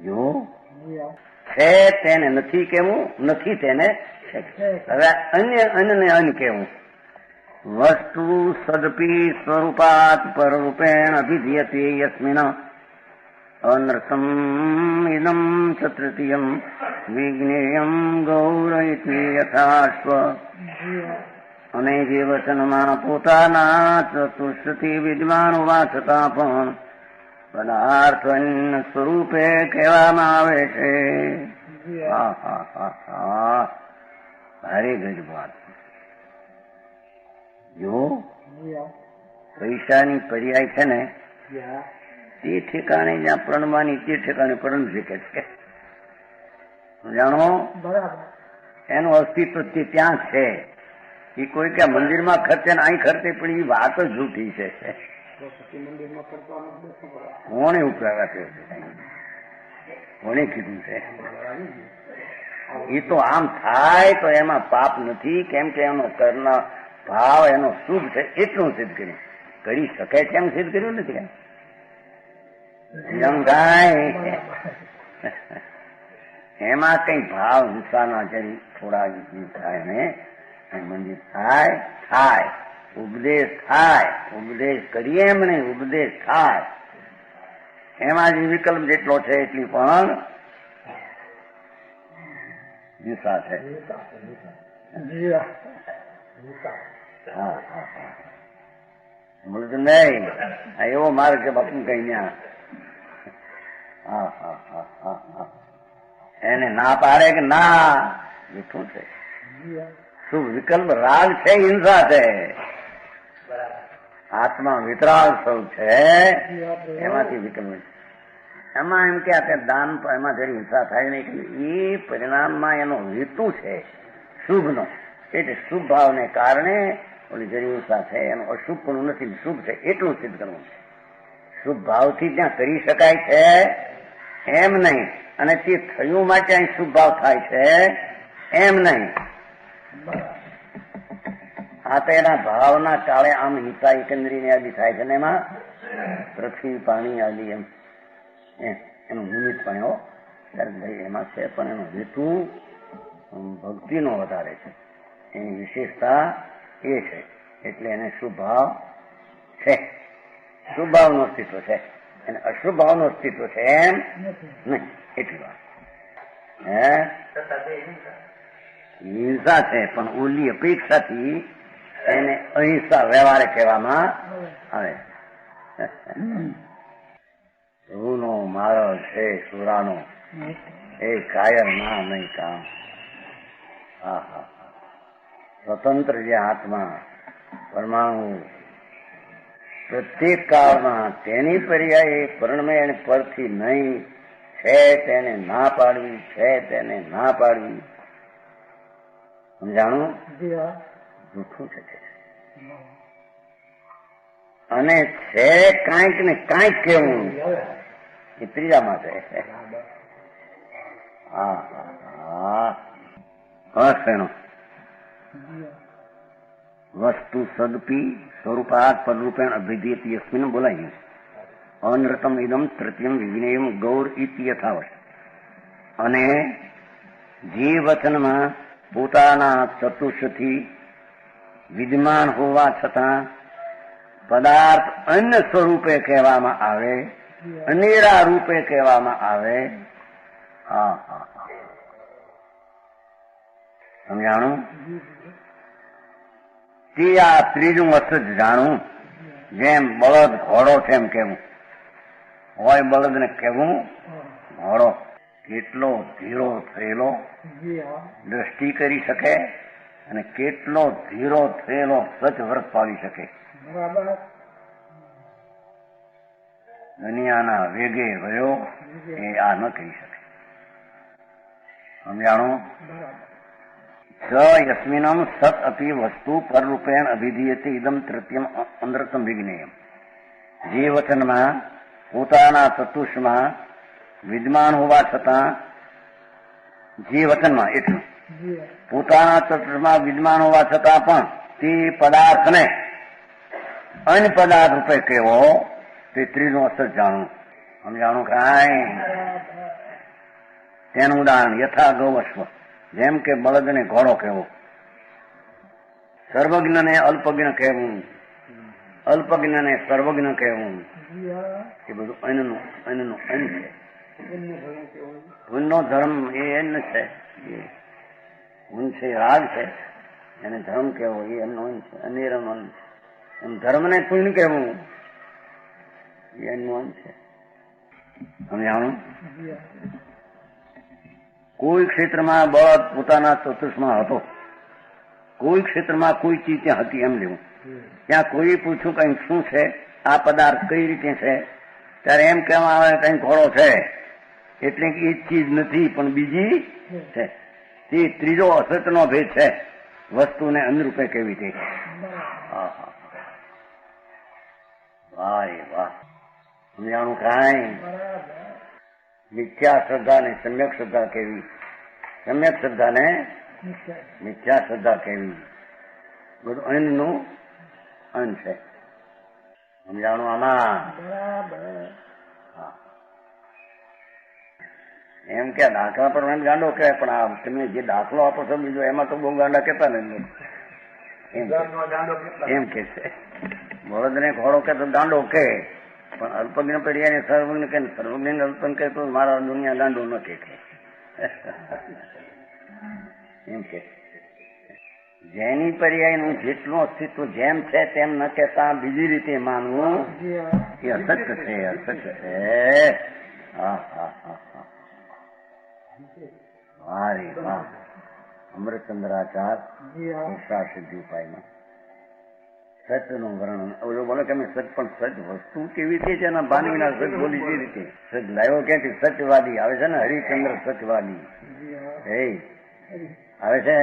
જો છે તેને નથી કેવું, નથી તેને છે. હવે અન્ય અન્યને અન કેવું. વસ્તુ સદપી સ્વરૂપાત પરરૂપેણ અભિધીયતે યસ્મિન અનર્થમ ઇદમ ચ તૃતીયમ વિજ્ઞેયમ ગૌર ઇતિ યથાશ્વ. અને જે વચનમાં પોતાના ચતુષ્થી વિદ્યમાન હોવા છતાં પણ પદાર્થ અન્ય સ્વરૂપે કહેવામાં આવે છે. ભારે ગજ વાત. જો પૈસાની પર્યાય છે ને તે ઠેકાણે જ્યાં પરણવાની તે ઠેકાણે પરણ શકે છે. જાણો એનું અસ્તિત્વ તે ત્યાં છે. એ કોઈ કે મંદિરમાં ખર્ચે ને અહીં ખર્ચે, પણ એ વાત જ જૂઠી છે. કોણે ઉપાવ્યા છે? કોણે કીધું છે? એ તો આમ થાય તો એમાં પાપ નથી, કેમ કે એનો કરના ભાવ એનો શુભ છે એટલું સિદ્ધ કર્યું. કરી શકાય છે એમ સિદ્ધ કર્યું નથી. એમ થાય એમાં કઈ ભાવ હિંસાના જરી થોડા થાય ને મંદિર થાય ઉપદેશ થાય, ઉપદેશ કરીએ એમ નહીં, ઉપદેશ થાય. એમાં જે વિકલ્પ જેટલો છે એટલી પણ હિંસા છે. મળતું નહીં એવો માર્ગ છે બાપુ કઈ ત્યાં. એને ના પાડે કે ના મીઠું છે. શું વિકલ્પ રાગ છે, હિંસા છે. આત્મા વિતરાગ સ્વરૂપ છે, એમાંથી વિકલ્પ. એમાં એમ કે આપણે દાન એમાં જરી હિંસા થાય નહીં. એ પરિણામમાં એનો હેતુ છે શુભનો, એટલે શુભ ભાવને કારણે ઓલી જરી હિંસા છે. એનો અશુભ પણ નથી, શુભ છે એટલું સિદ્ધ કરવું છે. શુભ ભાવથી ત્યાં કરી શકાય છે એમ નહીં, અને તે થયું માટે અહીં શુભ ભાવ થાય છે એમ નહીં. આ તો એના ભાવના કાળે આમ હિંસા એકંદરી આદિ થાય છે ને એમાં પૃથ્વી પાણી આદિ એમ એનું નિમિત્ત પણ એવો ભાઈ એમાં છે, પણ એનો હેતુ ભક્તિનો વધારે છે. એની વિશેષતા એ છે, એટલે એને શુભ ભાવ છે. શુભ ભાવનું અસ્તિત્વ છે અને અશુભ ભાવનું અસ્તિત્વ છે એમ નહીં. એટલી વાત હિંસા છે, પણ ઓલી અપેક્ષાથી એને અહિંસા વ્યવહારે કહેવામાં આવે. રૂનો મારો છે સુરાનો એ કાયર ના નહીં કામ. સ્વતંત્ર જે આત્મા પરમાણુ પ્રત્યેક કાળમાં તેની પર્યાય પરણમય પરથી નહીં છે તેને ના પાડવી, છે તેને ના પાડવી. સમજાણું? જૂઠું છે. અને છે કાંઈક ને કાંઈક કેવું એ ત્રીજા માટે. વસ્તુ સદપી સ્વરૂપાત પદરૂપેણ અભિધીયતે યસ્મિન બોલાયું. અનૃતમ ઇદમ તૃતીયમ વિજ્ઞેયમ ગૌર ઇતિ યથાવત. અને જે વચનમાં પોતાના ચતુષ્થી વિદ્યમાન હોવા છતાં પદાર્થ અન્ય સ્વરૂપે કહેવામાં આવે, અનેરા રૂપે કહેવામાં આવે. સમજાણું? તે આ ત્રીજું વસ્તુ જ જાણવું. જેમ બળદ ઘોડો છે એમ કેવું હોય, બળદ ને કેવું ઘોડો કેટલો ધીરો થયેલો દ્રષ્ટિ કરી શકે અને કેટલો ધીરો થયેલો સચ વ્રત પાડી શકે. દુનિયાના વેગે વયો એ આ ન કરી શકે. સમજાણું? યસ્મિનમ સત અપી વસ્તુ પરરૂપેણ અભિધીયતે ઇદમ તૃતીયમ અનૃતમ વિજ્ઞેયમ. જે વચનમાં પોતાના ચતુષ્માં વિદ્યમાન હોવા છતાં, જે વચનમાં એટલું પોતાના ચતુષ્માં વિદ્યમાન હોવા છતાં પણ તે પદાર્થને અન્ય પદાર્થ રૂપે કેવો તે ત્રીજું અસર જાણવું. સમજાણું? કાંઈ તેનું ઉદાહરણ યથા ગૌઅશ્વ, જેમ કે બળદને ઘોડો કહેવો, સર્વજ્ઞને અલ્પજ્ઞ કહેવું, અલ્પજ્ઞને સર્વજ્ઞ કહેવું, એ બધું અન્નનું અન્ન છે. પુણ્યનો ધર્મ એ અન્ન છે, પુણ્ય છે રાગ છે, એને ધર્મ કહેવો એ એમનો અન્ન છે, અનિરમ અન્ન છે. એમ ધર્મને પુણ્ય કહેવું એ એમનું અન્ન છે. સમજાણું? કોઈ ક્ષેત્રમાં બળદ પોતાના ચતુષ્માં હતો, કોઈ ક્ષેત્રમાં કોઈ ચીજ ત્યાં હતી એમ લેવું. ત્યાં કોઈ પૂછ્યું કઈ શું છે, આ પદાર્થ કઈ રીતે છે, ત્યારે એમ કહેવામાં આવે કઈ ઘોડો છે, એટલે કે એ ચીજ નથી પણ બીજી છે. તે ત્રીજો અસત્યનો ભેદ છે, વસ્તુને અનુરૂપે કેવી રીતે. વાહ વાહ, સમજાણું? કાંઈ મિથ્યા શ્રદ્ધા ને સમ્યક શ્રદ્ધા કેવી, સમ્યક શ્રદ્ધા ને મિથ્યા શ્રદ્ધા કેવી, બધું અન્નનું અન્ન છે. સમજાણું આમાં? એમ કે દાખલા પર એમ ગાંડો કહે, પણ આ તમે જે દાખલો આપો છો બીજો એમાં તો બહુ ગાંડા કહેતા ને એમ કે છે. બળદને ઘોડો કે તો ગાંડો કે, પણ અલ્પજ્ઞ પર્યાય સર્વજ્ઞ કે સર્વજ્ઞ અલ્પજ્ઞ કે તો મારા દુનિયા ગાંડો ન કે એમ કે જેની પર્યાયનું જેટલું અસ્તિત્વ જેમ છે તેમ ન કહેતા બીજી રીતે માનવું એ અસત્ય છે, અસત્ય છે. વારે વાહ. અમૃતચંદ્રાચાર્ય સિદ્ધિ ઉપાયમાં સચનું વર્ણન ઓલો બોલે કે સચ, પણ સચ વસ્તુ કેવી રીતે છે એના ભાન વિના સચ બોલી કેવી રીતે? સચ લાવ્યો ક્યાંથી? સચવાદી આવે છે ને, હરિચંદ્ર સચવાદી આવે છે,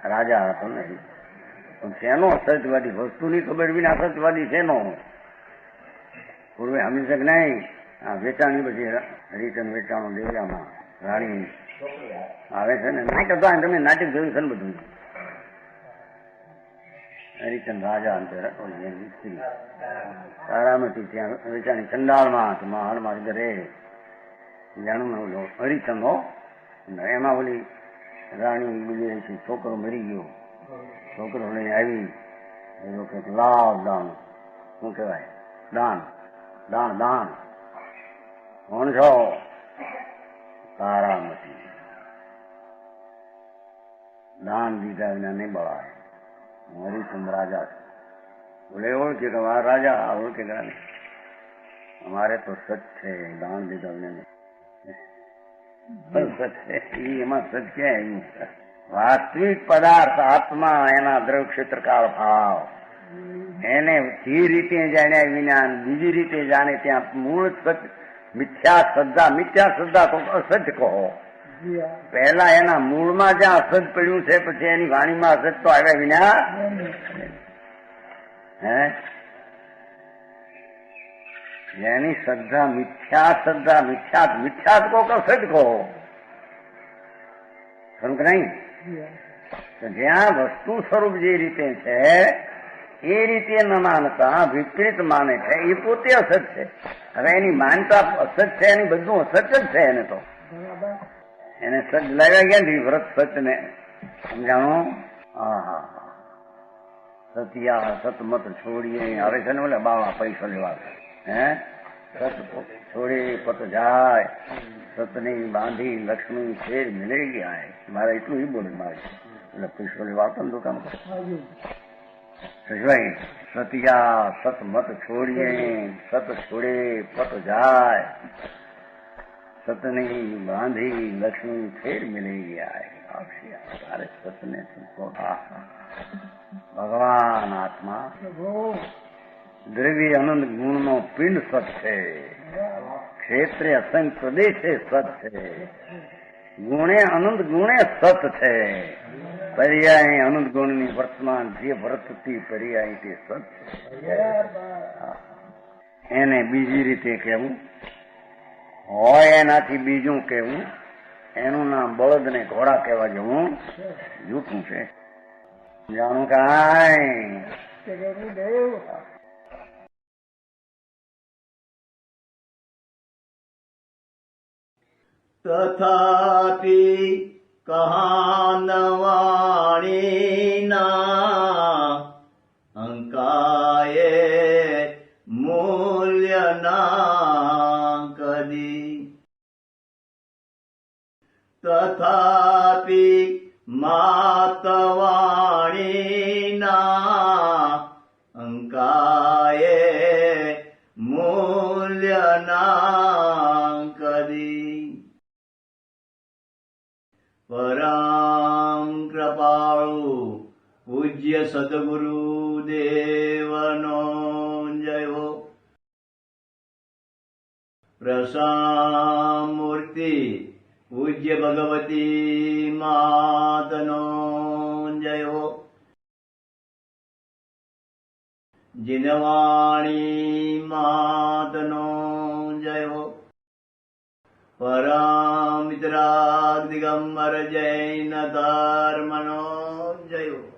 રાજા હતો નથી. પણ શેનો સચવાદી? વસ્તુની ખબર વિના સચવાદી શેનો? પૂર્વે હંમેશા નહીં આ વેચાણી બધી હરિચંદ વેચાણો દેવડામાં રાણી આવે છે ને, નાટક તમે નાટક જોયું છે ને બધું. હરિચંદ રાજા સ્ત્રી તારામતી ત્યાં વેચાણી ચંડાળમાં મહાલમાં ઘરે જાણું હરિચંદ હો, એમાં ઓલી રાણી બીજી રહી છે, છોકરો મરી ગયો, છોકરો લઈને આવી એ લોકો લાવ દાન, શું કહેવાય, દાન દાન દાન. કોણ છો? તારામતી. દાન દીધા વિના નહીં બળાય. હરિચંદ રાજા બોલે ઓળખે કે મારા રાજા ઓળખે કે અમારે તો સચ છે, દાન દીધા વિના સચ છે. એમાં સચ ક્યાં? વાસ્તવિક પદાર્થ આત્મા, એના દ્રવ્ય ક્ષેત્રકાળ ભાવ, એને જે રીતે જાણ્યા વિના બીજી રીતે જાણે ત્યાં મૂળ સચ મિથ્યા શ્રદ્ધા. મિથ્યા શ્રદ્ધા તો અસત્ય કહો. પહેલા એના મૂળમાં જ્યાં અસત પડ્યું છે, પછી એની વાણીમાં અસત તો આવ્યા વિના જેની શ્રદ્ધા મિથ્યા શ્રદ્ધા, મિથ્યા મિથ્યા કહો કે અસત કહો, ખરું કે નહીં? જ્યાં વસ્તુ સ્વરૂપ જે રીતે છે એ રીતે ન માનતા વિપરીત માને છે, એ પોતે અસત છે. હવે એની માનતા અસત છે, એની બધું અસત જ છે. એને તો એને સત લાવ્યા ક્યાંથી? વ્રત સત ને સમજાણો? સત્યા સતમત છોડીએ આવે છે ને બોલે બાવા પૈસા લેવા, સત છોડી પત જાય, સતની બાંધી લક્ષ્મી ફેર મિલી ગયા. મારે એટલું એ બોલે મારે એટલે પૈસો લેવા આવતો ને દુકાન પર. સત્યા સત મત છોડીએ, સત છોડે પત જાય, સતની બાંધી લક્ષ્મી ફેર મિલી ગયા. તારે સતને ભગવાન આત્મા દ્રવ્ય અનંત ગુણનો પિંડ સત છે, ક્ષેત્રે અસંખ્ય પ્રદેશે સત છે, ગુણે અનંત ગુણે સત છે, પર્યાય અનંત ગુણની વર્તમાન જે વર્તતી પર્યાય તે સત છે. એને બીજી રીતે કેવું હોય, એનાથી બીજું કેવું, એનું નામ બળદ ને ઘોડા કહેવા જેવું જૂઠું છે. જાણું કાંઈ? તથાપિ કહાનવાણીના અંકાયે મૂલ્યના કદી. તથાપિ માતવાણીના અંકાયે મૂલ્યના કદી. પરમ કૃપાળુ પૂજ્ય સદગુરુ દેવનો જય હો. પ્રસામૂર્તિ પૂજ્ય ભગવતી માતનો જય હો. જીનવાણી માતનો જય હો. પરમ મિત્રાગ દિગંબર જૈન ધર્મનો જય હો.